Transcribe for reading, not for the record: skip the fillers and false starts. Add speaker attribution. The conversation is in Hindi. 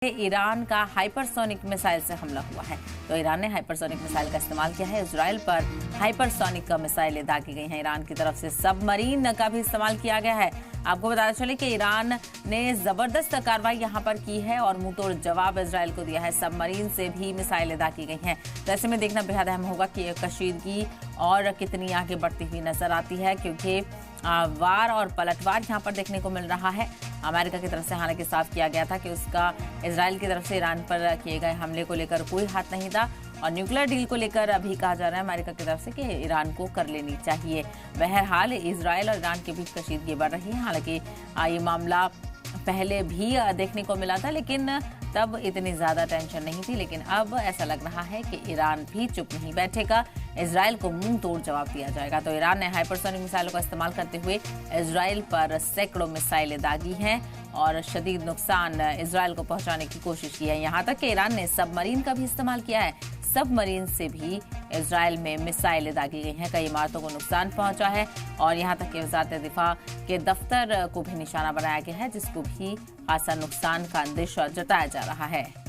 Speaker 1: ईरान का हाइपरसोनिक मिसाइल से हमला हुआ है। तो ईरान ने हाइपरसोनिक मिसाइल का इस्तेमाल किया है। इजराइल पर हाइपरसोनिक मिसाइलें दागी गई हैं। ईरान की तरफ से सबमरीन का भी इस्तेमाल किया गया है। आपको बताते चले कि ईरान ने जबरदस्त कार्रवाई यहां पर की है और मुंहतोड़ जवाब इजराइल को दिया है। सबमरीन से भी मिसाइलें दागी गई हैं। तो ऐसे में देखना बेहद अहम होगा कि ये कशीदगी और कितनी आगे बढ़ती हुई नजर आती है, क्योंकि वार और पलटवार यहां पर देखने को मिल रहा है। अमेरिका की तरफ से हालांकि साफ किया गया था कि उसका इजराइल की तरफ से ईरान पर किए गए हमले को लेकर कोई हाथ नहीं था और न्यूक्लियर डील को लेकर अभी कहा जा रहा है अमेरिका की तरफ से कि ईरान को कर लेनी चाहिए। बहरहाल इजराइल और ईरान के बीच कशीदगी बढ़ रही है। हालांकि ये मामला पहले भी देखने को मिला था, लेकिन तब इतनी ज्यादा टेंशन नहीं थी। लेकिन अब ऐसा लग रहा है कि ईरान भी चुप नहीं बैठेगा, इजराइल को मुंह तोड़ जवाब दिया जाएगा। तो ईरान ने हाइपरसोनिक मिसाइलों का इस्तेमाल करते हुए इजराइल पर सैकड़ों मिसाइलें दागी हैं और शदीद नुकसान इजराइल को पहुंचाने की कोशिश की है। यहां तक कि ईरान ने सबमरीन का भी इस्तेमाल किया है। सबमरीन से भी इजराइल में मिसाइलें दागी गई हैं। कई इमारतों को नुकसान पहुंचा है और यहां तक कि वजारत दिफा के दफ्तर को भी निशाना बनाया गया है, जिसको भी खासा नुकसान का अंदेशा जताया जा रहा है।